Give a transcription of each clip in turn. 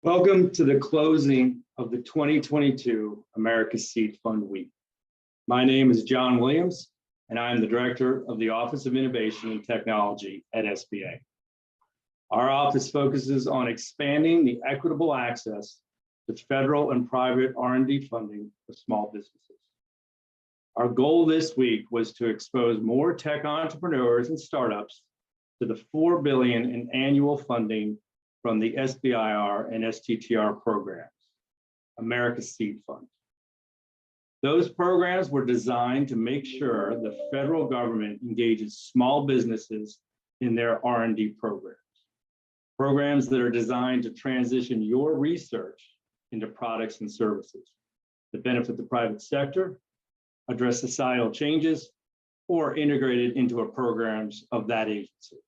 Welcome to the closing of the 2022 America's Seed Fund Week. My name is John Williams, and I am the Director of the Office of Innovation and Technology at SBA. Our office focuses on expanding the equitable access to federal and private R&D funding for small businesses. Our goal this week was to expose more tech entrepreneurs and startups to the $4 billion in annual funding from the SBIR and STTR programs, America's Seed Fund. Those programs were designed to make sure the federal government engages small businesses in their R&D programs that are designed to transition your research into products and services that benefit the private sector, address societal changes, or integrated into a programs of that agency.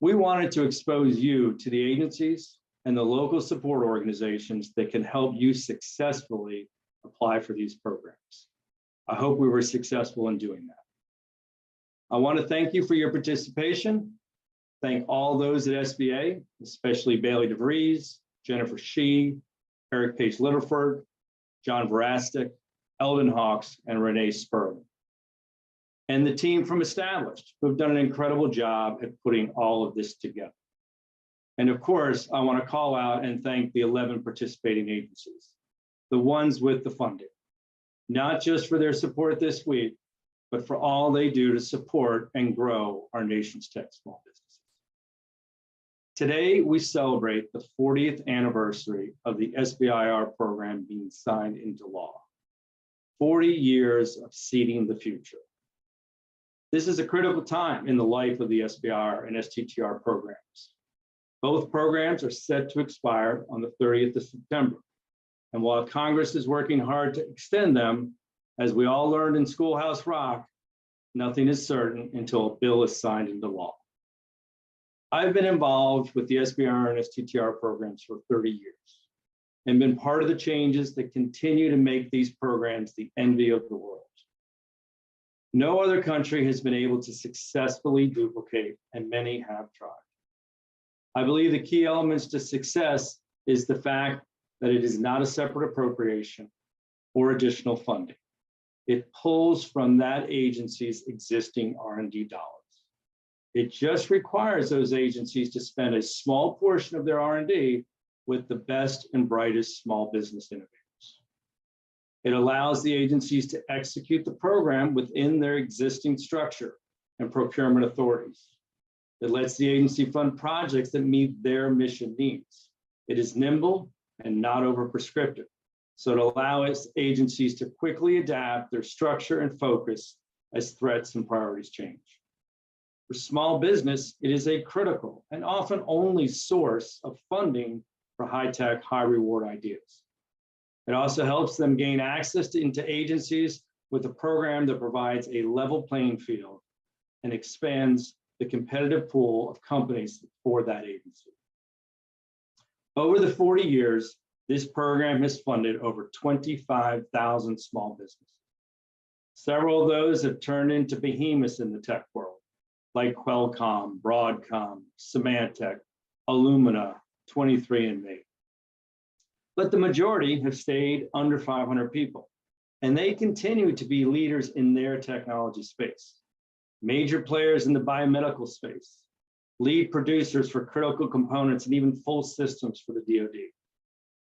We wanted to expose you to the agencies and the local support organizations that can help you successfully apply for these programs. I hope we were successful in doing that. I want to thank you for your participation. Thank all those at SBA, especially Bailey DeVries, Jennifer Shee, Eric Paige Littleford, John Verastic, Eldon Hawks, and Renee Sperling, and the team from Established, who have done an incredible job at putting all of this together. And of course, I want to call out and thank the 11 participating agencies, the ones with the funding, not just for their support this week, but for all they do to support and grow our nation's tech small businesses. Today, we celebrate the 40th anniversary of the SBIR program being signed into law. 40 years of seeding the future. This is a critical time in the life of the SBIR and STTR programs. Both programs are set to expire on the 30th of September. And while Congress is working hard to extend them, as we all learned in Schoolhouse Rock, nothing is certain until a bill is signed into law. I've been involved with the SBIR and STTR programs for 30 years and been part of the changes that continue to make these programs the envy of the world. No other country has been able to successfully duplicate, and many have tried. I believe the key elements to success is the fact that it is not a separate appropriation or additional funding. It pulls from that agency's existing R&D dollars. It just requires those agencies to spend a small portion of their R&D with the best and brightest small business innovators. It allows the agencies to execute the program within their existing structure and procurement authorities. It lets the agency fund projects that meet their mission needs. It is nimble and not over-prescriptive, so it allows agencies to quickly adapt their structure and focus as threats and priorities change. For small business, it is a critical and often only source of funding for high-tech, high-reward ideas. It also helps them gain access into agencies with a program that provides a level playing field and expands the competitive pool of companies for that agency. Over the 40 years, this program has funded over 25,000 small businesses. Several of those have turned into behemoths in the tech world, like Qualcomm, Broadcom, Symantec, Illumina, 23andMe. But the majority have stayed under 500 people, and they continue to be leaders in their technology space. Major players in the biomedical space, lead producers for critical components and even full systems for the DoD,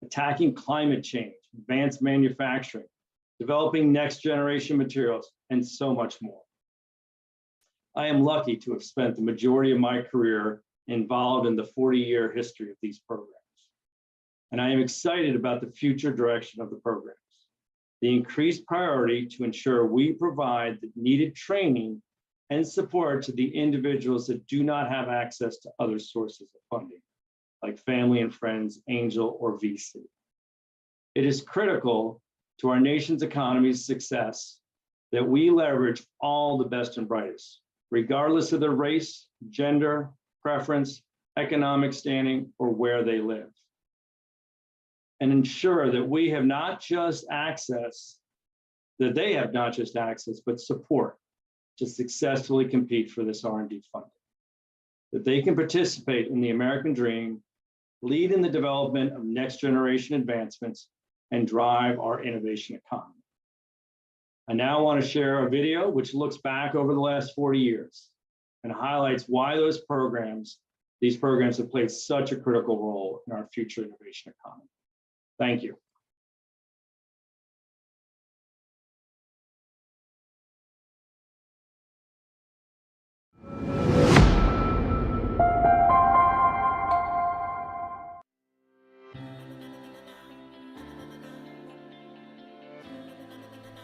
attacking climate change, advanced manufacturing, developing next generation materials, and so much more. I am lucky to have spent the majority of my career involved in the 40-year history of these programs. And I am excited about the future direction of the programs, the increased priority to ensure we provide the needed training and support to the individuals that do not have access to other sources of funding, like family and friends, angel, or VC. It is critical to our nation's economy's success that we leverage all the best and brightest, regardless of their race, gender, preference, economic standing, or where they live, and ensure that we have not just access, that they have not just access, but support to successfully compete for this R&D funding, that they can participate in the American dream lead in the development of next generation advancements, and drive our innovation economy. I now want to share a video which looks back over the last 40 years and highlights why these programs have played such a critical role in our future innovation economy. Thank you.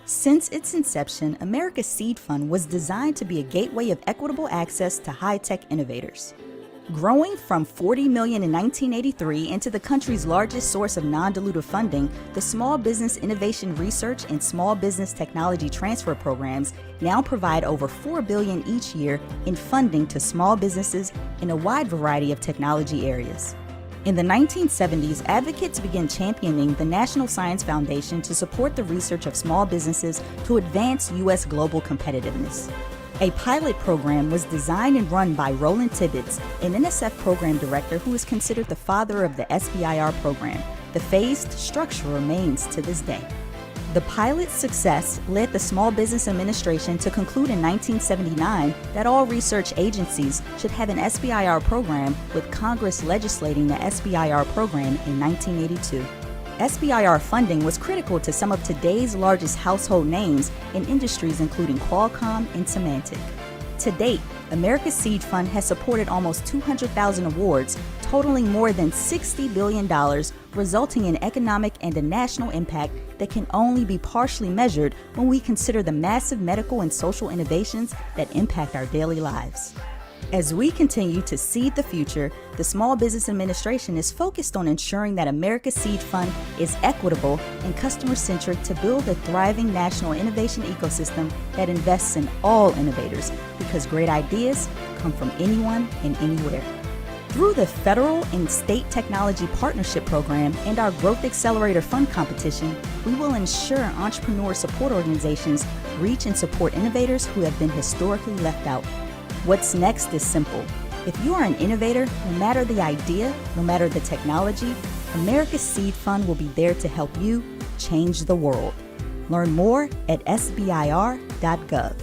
Since its inception, America's Seed Fund was designed to be a gateway of equitable access to high-tech innovators. Growing from $40 million in 1983 into the country's largest source of non-dilutive funding, the Small Business Innovation Research and Small Business Technology Transfer programs now provide over $4 billion each year in funding to small businesses in a wide variety of technology areas. In the 1970s, advocates began championing the National Science Foundation to support the research of small businesses to advance U.S. global competitiveness. A pilot program was designed and run by Roland Tibbetts, an NSF program director who is considered the father of the SBIR program. The phased structure remains to this day. The pilot's success led the Small Business Administration to conclude in 1979 that all research agencies should have an SBIR program, with Congress legislating the SBIR program in 1982. SBIR funding was critical to some of today's largest household names in industries including Qualcomm and Symantec. To date, America's Seed Fund has supported almost 200,000 awards, totaling more than $60 billion, resulting in economic and a national impact that can only be partially measured when we consider the massive medical and social innovations that impact our daily lives. As we continue to seed the future, the Small Business Administration is focused on ensuring that America's Seed Fund is equitable and customer-centric to build a thriving national innovation ecosystem that invests in all innovators, because great ideas come from anyone and anywhere. Through the Federal and State Technology Partnership Program and our Growth Accelerator Fund competition, we will ensure entrepreneur support organizations reach and support innovators who have been historically left out. What's next is simple. If you are an innovator, no matter the idea, no matter the technology, America's Seed Fund will be there to help you change the world. Learn more at sbir.gov.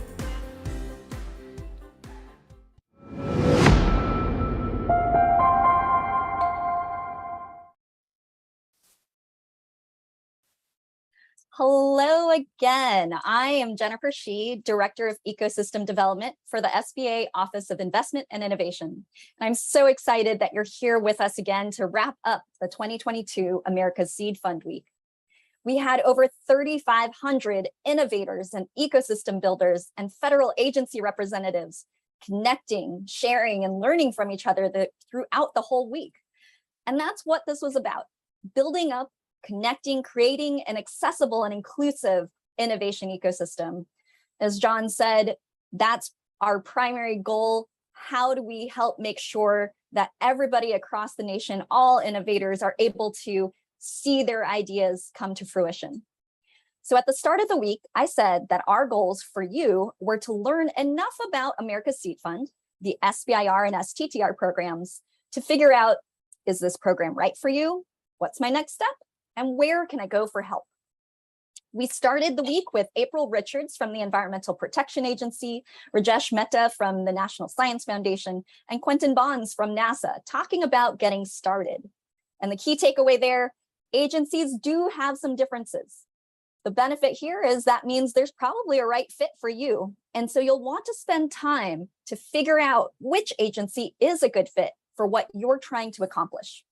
Hello again. I am Jennifer Shee, Director of Ecosystem Development for the SBA Office of Investment and Innovation. And I'm so excited that you're here with us again to wrap up the 2022 America's Seed Fund Week. We had over 3,500 innovators and ecosystem builders and federal agency representatives connecting, sharing, and learning from each other throughout the whole week. And that's what this was about: building up, connecting, creating an accessible and inclusive innovation ecosystem. As John said, that's our primary goal. How do we help make sure that everybody across the nation, all innovators, are able to see their ideas come to fruition? So at the start of the week, I said that our goals for you were to learn enough about America's Seed Fund, the SBIR and STTR programs, to figure out, is this program right for you? What's my next step? And where can I go for help? We started the week with April Richards from the Environmental Protection Agency, Rajesh Mehta from the National Science Foundation, and Quentin Bonds from NASA talking about getting started. And the key takeaway there, agencies do have some differences. The benefit here is that means there's probably a right fit for you. And so you'll want to spend time to figure out which agency is a good fit for what you're trying to accomplish.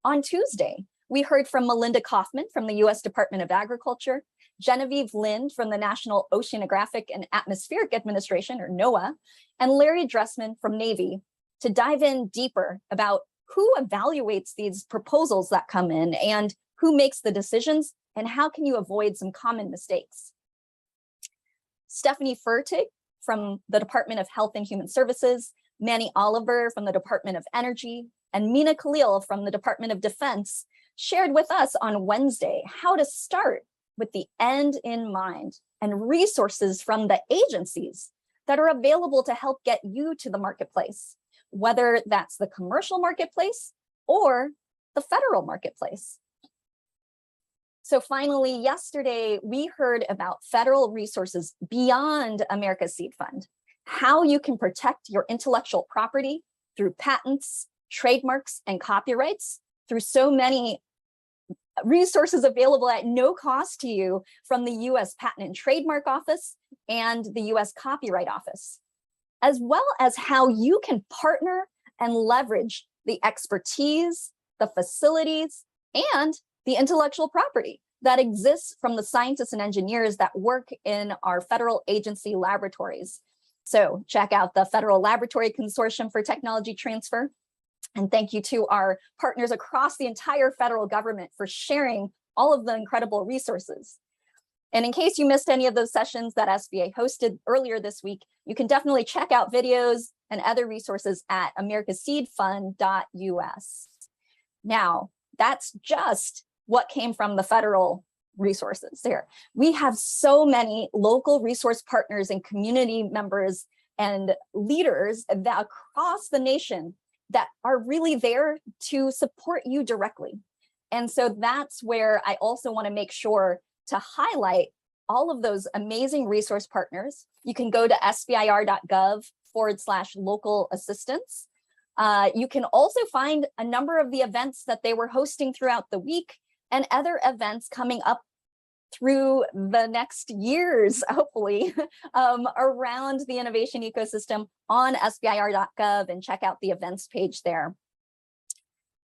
On Tuesday, we heard from Melinda Kaufman from the U.S. Department of Agriculture, Genevieve Lind from the National Oceanographic and Atmospheric Administration, or NOAA, and Larry Dressman from Navy to dive in deeper about who evaluates these proposals that come in and who makes the decisions and how can you avoid some common mistakes. Stephanie Furtig from the Department of Health and Human Services, Manny Oliver from the Department of Energy, and Mina Khalil from the Department of Defense shared with us on Wednesday how to start with the end in mind and resources from the agencies that are available to help get you to the marketplace, whether that's the commercial marketplace or the federal marketplace. So finally, yesterday, we heard about federal resources beyond America's Seed Fund, how you can protect your intellectual property through patents, trademarks, and copyrights through so many resources available at no cost to you from the US Patent and Trademark Office and the US Copyright Office, as well as how you can partner and leverage the expertise, the facilities, and the intellectual property that exists from the scientists and engineers that work in our federal agency laboratories. So check out the Federal Laboratory Consortium for Technology Transfer. And thank you to our partners across the entire federal government for sharing all of the incredible resources. And in case you missed any of those sessions that SBA hosted earlier this week, you can definitely check out videos and other resources at americaseedfund.us. Now, that's just what came from the federal resources there. We have so many local resource partners and community members and leaders that across the nation that are really there to support you directly. And so that's where I also want to make sure to highlight all of those amazing resource partners. You can go to sbir.gov/local assistance. You can also find a number of the events that they were hosting throughout the week and other events coming up through the next years, hopefully, around the innovation ecosystem on sbir.gov, and check out the events page there.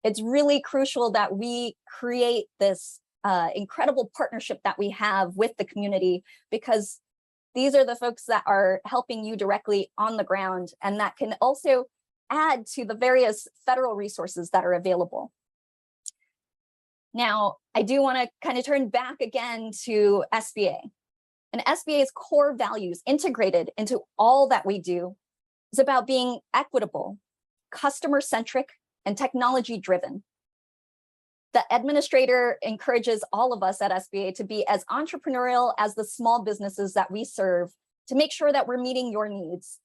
It's really crucial that we create this incredible partnership that we have with the community, because these are the folks that are helping you directly on the ground, and that can also add to the various federal resources that are available. Now, I do want to kind of turn back again to SBA. And SBA's core values integrated into all that we do is about being equitable, customer-centric, and technology-driven. The administrator encourages all of us at SBA to be as entrepreneurial as the small businesses that we serve to make sure that we're meeting your needs.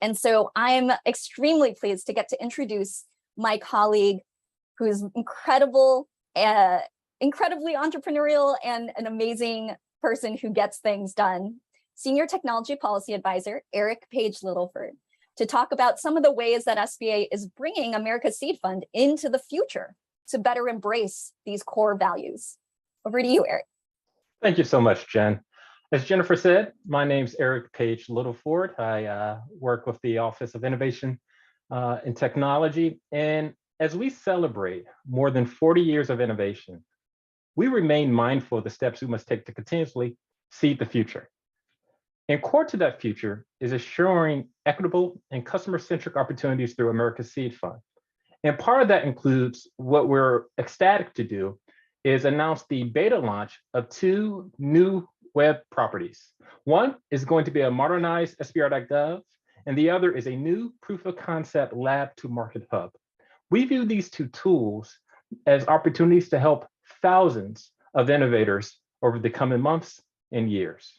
And so I'm extremely pleased to get to introduce my colleague, who's incredibly entrepreneurial and an amazing person who gets things done, Senior Technology Policy Advisor, Paige Littleford, to talk about some of the ways that SBA is bringing America's Seed Fund into the future to better embrace these core values. Over to you, Eric. Thank you so much, Jen. As Jennifer said, my name's Paige Littleford. I work with the Office of Innovation and Technology. And as we celebrate more than 40 years of innovation, we remain mindful of the steps we must take to continuously seed the future. And core to that future is assuring equitable and customer-centric opportunities through America's Seed Fund. And part of that includes what we're ecstatic to do is announce the beta launch of 2 new web properties. One is going to be a modernized SBIR.gov, and the other is a new proof of concept lab to market hub. We view these 2 tools as opportunities to help thousands of innovators over the coming months and years.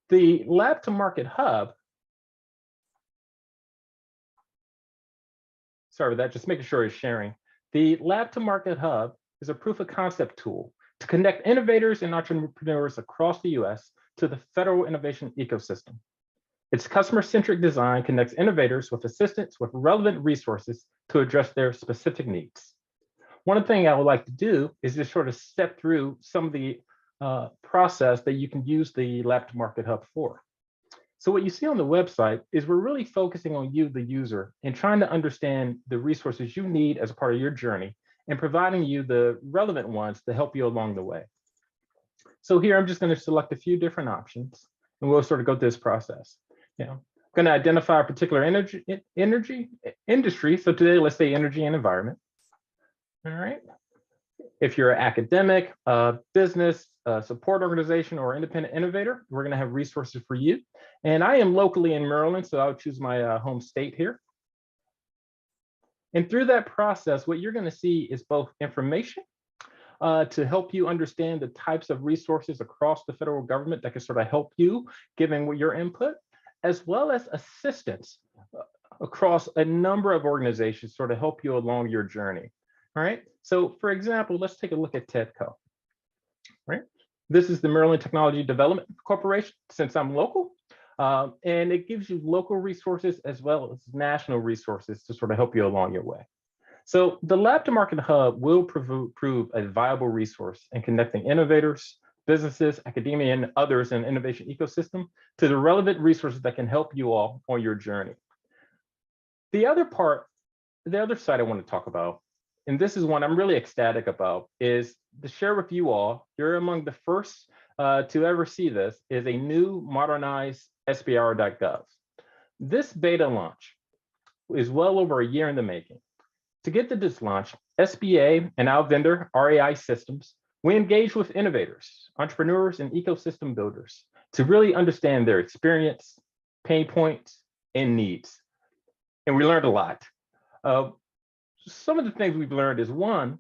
The lab to market hub, sorry about that, just making sure it's sharing. The lab to market hub is a proof of concept tool to connect innovators and entrepreneurs across the US to the federal innovation ecosystem. Its customer-centric design connects innovators with assistance with relevant resources to address their specific needs. One thing I would like to do is just sort of step through some of the process that you can use the Lab to Market Hub for. So what you see on the website is we're really focusing on you, the user, and trying to understand the resources you need as a part of your journey and providing you the relevant ones to help you along the way. So here I'm just going to select a few different options and we'll sort of go through this process. I'm going to identify a particular industry. So today, let's say energy and environment. All right. If you're an academic, business, support organization, or independent innovator, we're going to have resources for you. And I am locally in Maryland, so I'll choose my home state here. And through that process, what you're going to see is both information to help you understand the types of resources across the federal government that can sort of help you, given your input, as well as assistance across a number of organizations to sort of help you along your journey. All right. So for example, let's take a look at TEDCO. Right. This is the Maryland Technology Development Corporation, since I'm local. And it gives you local resources as well as national resources to sort of help you along your way. So the Lab to Market Hub will prove a viable resource in connecting innovators, businesses, academia, and others in the innovation ecosystem to the relevant resources that can help you all on your journey. The other side I want to talk about, and this is one I'm really ecstatic about, is to share with you all, you're among the first to ever see this, is a new modernized SBIR.gov. This beta launch is well over a year in the making. To get to this launch, SBA and our vendor, RAI Systems, we engage with innovators, entrepreneurs, and ecosystem builders to really understand their experience, pain points, and needs. And we learned a lot. Some of the things we've learned is, one,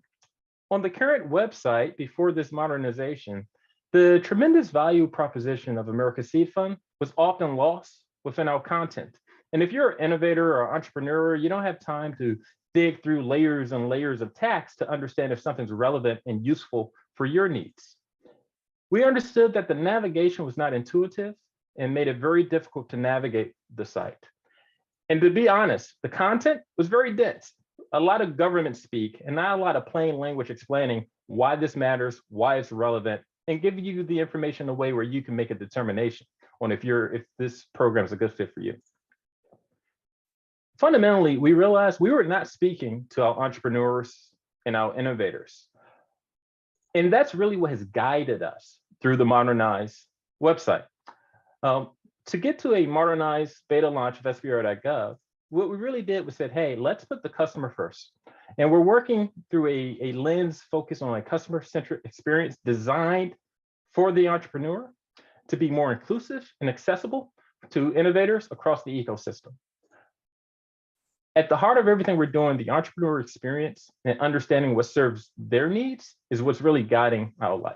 on the current website before this modernization, the tremendous value proposition of America's Seed Fund was often lost within our content. And if you're an innovator or entrepreneur, you don't have time to dig through layers and layers of text to understand if something's relevant and useful for your needs. We understood that the navigation was not intuitive and made it very difficult to navigate the site. And to be honest, the content was very dense. A lot of government speak and not a lot of plain language explaining why this matters, why it's relevant, and give you the information in a way where you can make a determination on if this program is a good fit for you. Fundamentally, we realized we were not speaking to our entrepreneurs and our innovators. And that's really what has guided us through the modernized website. To get to a modernized beta launch of SBIR.gov, what we really did was said, hey, let's put the customer first. And we're working through a lens focused on a customer-centric experience designed for the entrepreneur to be more inclusive and accessible to innovators across the ecosystem. At the heart of everything we're doing, the entrepreneur experience and understanding what serves their needs is what's really guiding our life.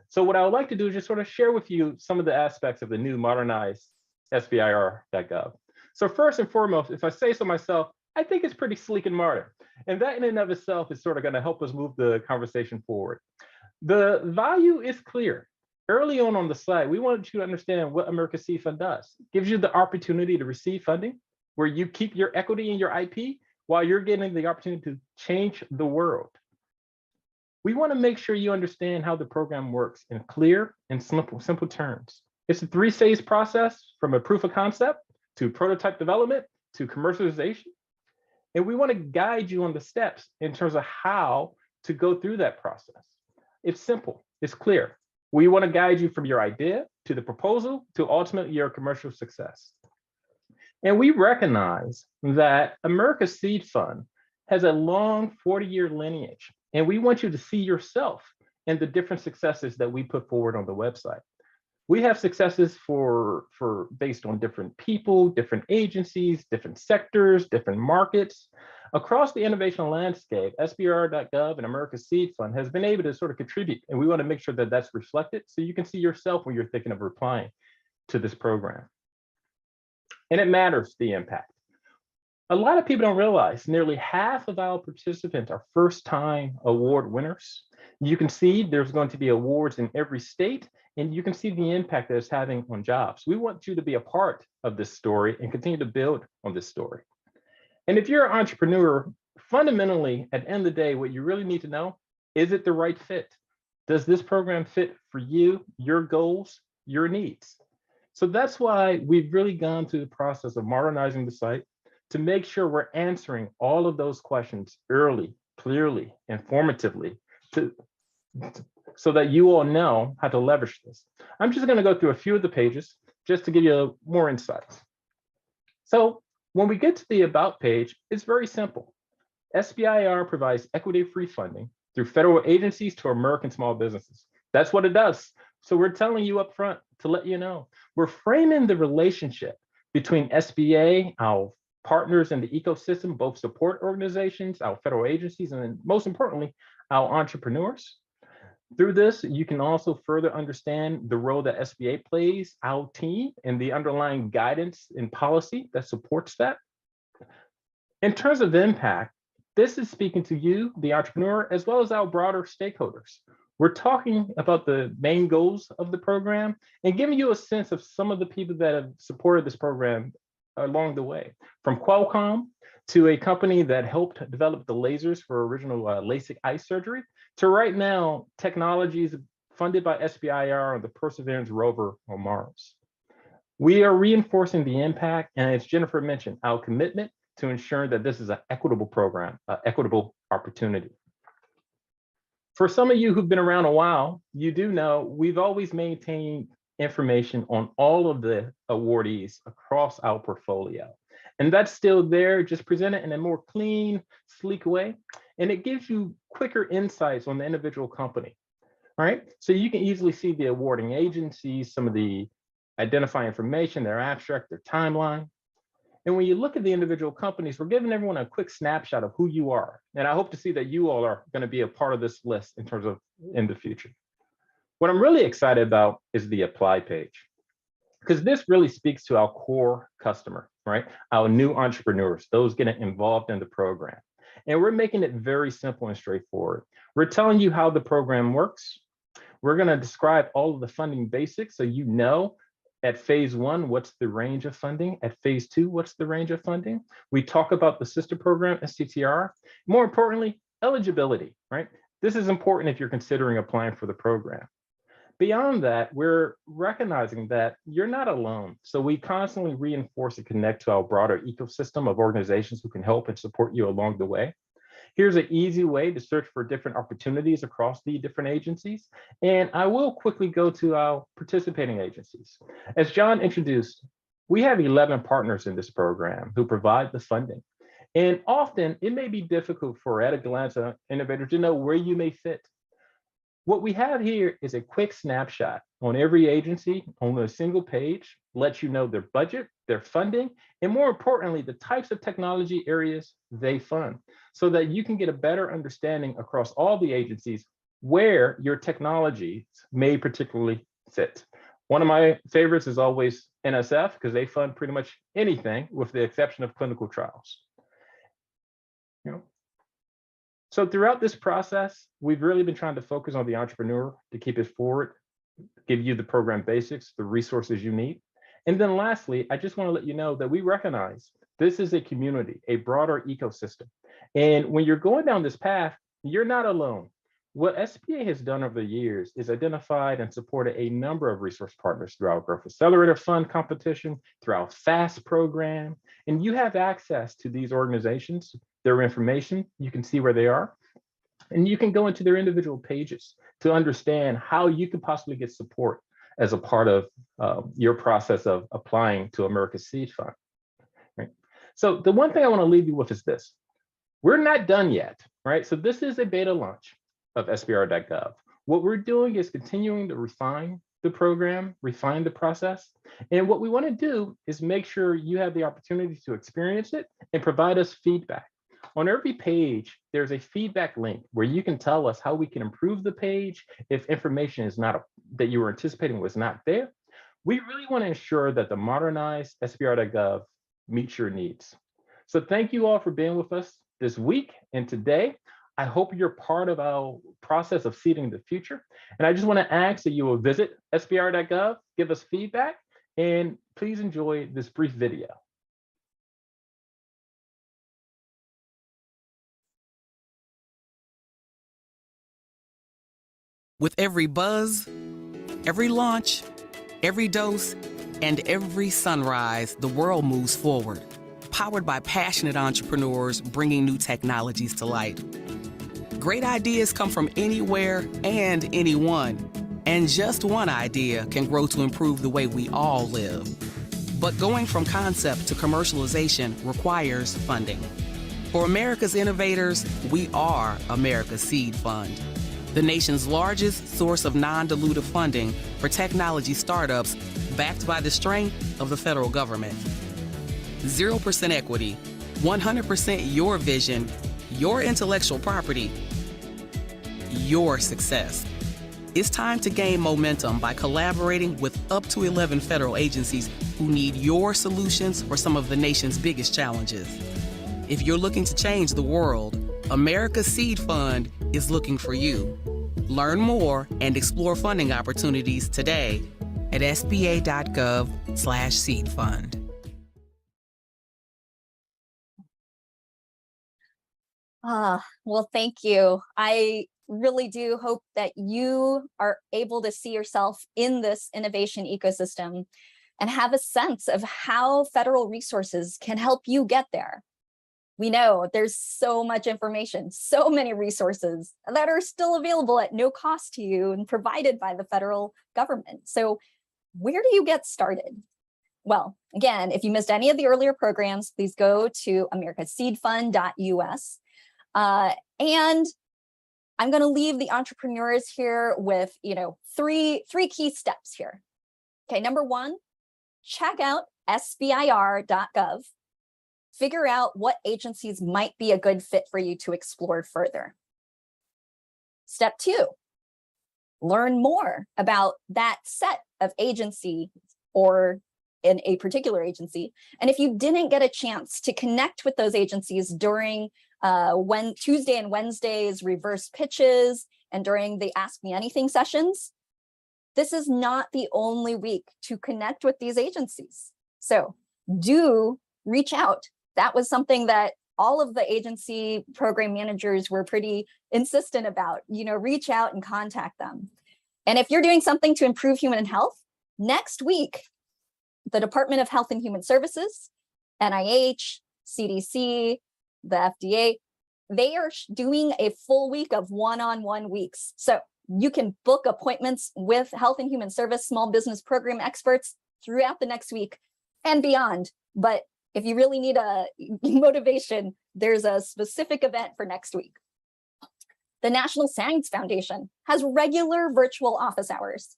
So what I would like to do is just sort of share with you some of the aspects of the new modernized SBIR.gov. So first and foremost, if I say so myself, I think it's pretty sleek and modern. And that in and of itself is sort of going to help us move the conversation forward. The value is clear. Early on the site, we wanted you to understand what America's Seed Fund does. It gives you the opportunity to receive funding where you keep your equity in your IP while you're getting the opportunity to change the world. We want to make sure you understand how the program works in clear and simple terms. It's a 3-stage process from a proof of concept to prototype development to commercialization. And we want to guide you on the steps in terms of how to go through that process. It's simple, it's clear. We want to guide you from your idea to the proposal to ultimately your commercial success. And we recognize that America's Seed Fund has a long 40-year lineage, and we want you to see yourself in the different successes that we put forward on the website. We have successes based on different people, different agencies, different sectors, different markets. Across the innovation landscape, SBIR.gov and America's Seed Fund has been able to sort of contribute, and we want to make sure that that's reflected so you can see yourself when you're thinking of applying to this program. And it matters, the impact. A lot of people don't realize nearly half of our participants are first-time award winners. You can see there's going to be awards in every state, and you can see the impact that it's having on jobs. We want you to be a part of this story and continue to build on this story. And if you're an entrepreneur, fundamentally, at the end of the day, what you really need to know, is it the right fit? Does this program fit for you, your goals, your needs? So that's why we've really gone through the process of modernizing the site to make sure we're answering all of those questions early, clearly, informatively, so that you all know how to leverage this. I'm just going to go through a few of the pages just to give you more insights. So when we get to the About page, it's very simple. SBIR provides equity-free funding through federal agencies to American small businesses. That's what it does. So we're telling you up front to let you know. We're framing the relationship between SBA, our partners in the ecosystem, both support organizations, our federal agencies, and then most importantly, our entrepreneurs. Through this, you can also further understand the role that SBA plays, our team, and the underlying guidance and policy that supports that. In terms of impact, this is speaking to you, the entrepreneur, as well as our broader stakeholders. We're talking about the main goals of the program and giving you a sense of some of the people that have supported this program along the way, from Qualcomm to a company that helped develop the lasers for original LASIK eye surgery, to right now, technologies funded by SBIR on the Perseverance rover on Mars. We are reinforcing the impact, and as Jennifer mentioned, our commitment to ensuring that this is an equitable program, an equitable opportunity. For some of you who've been around a while, you do know we've always maintained information on all of the awardees across our portfolio. And that's still there, just presented in a more clean, sleek way. And it gives you quicker insights on the individual company, right? So you can easily see the awarding agencies, some of the identifying information, their abstract, their timeline. And when you look at the individual companies, we're giving everyone a quick snapshot of who you are. And I hope to see that you all are going to be a part of this list in terms of in the future. What I'm really excited about is the apply page, because this really speaks to our core customer, right? Our new entrepreneurs, those getting involved in the program. And we're making it very simple and straightforward. We're telling you how the program works. We're going to describe all of the funding basics so you know at phase 1, what's the range of funding? At phase 2, what's the range of funding? We talk about the sister program, STTR. More importantly, eligibility, right? This is important if you're considering applying for the program. Beyond that, we're recognizing that you're not alone. So we constantly reinforce and connect to our broader ecosystem of organizations who can help and support you along the way. Here's an easy way to search for different opportunities across the different agencies. And I will quickly go to our participating agencies. As John introduced, we have 11 partners in this program who provide the funding. And often it may be difficult for at a glance an innovator to know where you may fit. What we have here is a quick snapshot on every agency on a single page, lets you know their budget, their funding, and more importantly, the types of technology areas they fund, so that you can get a better understanding across all the agencies where your technologies may particularly fit. One of my favorites is always NSF, because they fund pretty much anything with the exception of clinical trials. So throughout this process, we've really been trying to focus on the entrepreneur to keep it forward, give you the program basics, the resources you need. And then lastly, I just want to let you know that we recognize this is a community, a broader ecosystem. And when you're going down this path, you're not alone. What SBA has done over the years is identified and supported a number of resource partners through our Growth Accelerator Fund competition, through our FAST program, and you have access to these organizations, their information, you can see where they are, and you can go into their individual pages to understand how you could possibly get support as a part of your process of applying to America's Seed Fund. Right? So the one thing I want to leave you with is this. We're not done yet, right? So this is a beta launch of SBIR.gov. What we're doing is continuing to refine the program, refine the process. And what we want to do is make sure you have the opportunity to experience it and provide us feedback. On every page, there's a feedback link where you can tell us how we can improve the page if information is not that you were anticipating was not there. We really want to ensure that the modernized SBIR.gov meets your needs. So thank you all for being with us this week and today. I hope you're part of our process of seeding the future. And I just want to ask that you will visit SBIR.gov, give us feedback, and please enjoy this brief video. With every buzz, every launch, every dose, and every sunrise, the world moves forward, powered by passionate entrepreneurs bringing new technologies to light. Great ideas come from anywhere and anyone, and just one idea can grow to improve the way we all live. But going from concept to commercialization requires funding. For America's innovators, we are America's Seed Fund, the nation's largest source of non-dilutive funding for technology startups backed by the strength of the federal government. 0% equity, 100% your vision, your intellectual property, your success. It's time to gain momentum by collaborating with up to 11 federal agencies who need your solutions for some of the nation's biggest challenges. If you're looking to change the world, America's Seed Fund is looking for you. Learn more and explore funding opportunities today at sba.gov/seedfund. Well, thank you. I really do hope that you are able to see yourself in this innovation ecosystem and have a sense of how federal resources can help you get there. We know there's so much information, so many resources that are still available at no cost to you and provided by the federal government. So where do you get started? Well, again, if you missed any of the earlier programs, please go to americaseedfund.us. And I'm going to leave the entrepreneurs here with, three key steps here. Okay, number one, check out SBIR.gov. Figure out what agencies might be a good fit for you to explore further. Step two, learn more about that set of agency or in a particular agency. And if you didn't get a chance to connect with those agencies during Tuesday and Wednesday's reverse pitches and during the Ask Me Anything sessions, this is not the only week to connect with these agencies. So do reach out. That was something that all of the agency program managers were pretty insistent about, reach out and contact them. And if you're doing something to improve human health, next week, the Department of Health and Human Services, NIH, CDC, the FDA, they are doing a full week of one-on-one weeks. So you can book appointments with Health and Human Service small business program experts throughout the next week and beyond. But if you really need a motivation, there's a specific event for next week. The National Science Foundation has regular virtual office hours.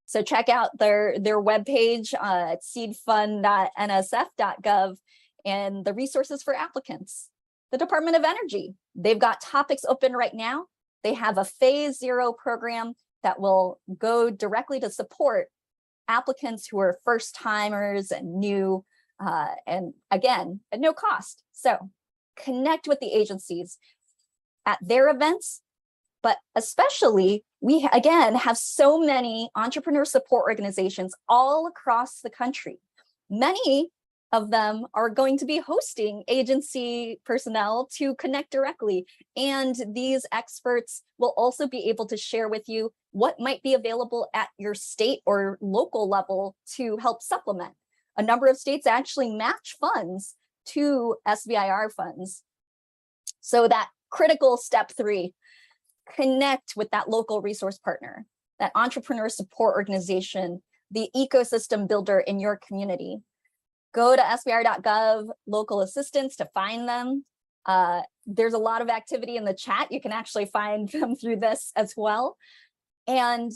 So check out their webpage at seedfund.nsf.gov and the resources for applicants. The Department of Energy, they've got topics open right now. They have a phase 0 program that will go directly to support applicants who are first timers and new, and again, at no cost. So connect with the agencies at their events, but especially we again have so many entrepreneur support organizations all across the country. Many of them are going to be hosting agency personnel to connect directly. And these experts will also be able to share with you what might be available at your state or local level to help supplement. A number of states actually match funds to SBIR funds. So that critical step 3, connect with that local resource partner, that entrepreneur support organization, the ecosystem builder in your community. Go to sbir.gov local assistance to find them. There's a lot of activity in the chat. You can actually find them through this as well. And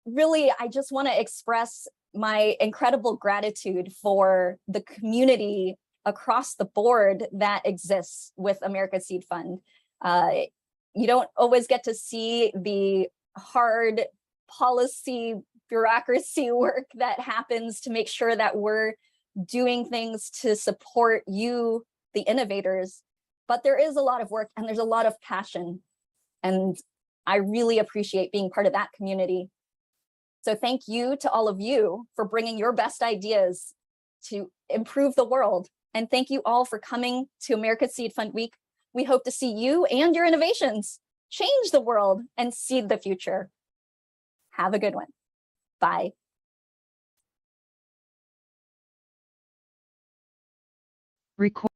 really, I just want to express my incredible gratitude for the community across the board that exists with America's Seed Fund. You don't always get to see the hard policy bureaucracy work that happens to make sure that we're doing things to support you, the innovators, but there is a lot of work and there's a lot of passion. And I really appreciate being part of that community. So thank you to all of you for bringing your best ideas to improve the world. And thank you all for coming to America's Seed Fund Week. We hope to see you and your innovations change the world and seed the future. Have a good one. Bye. Record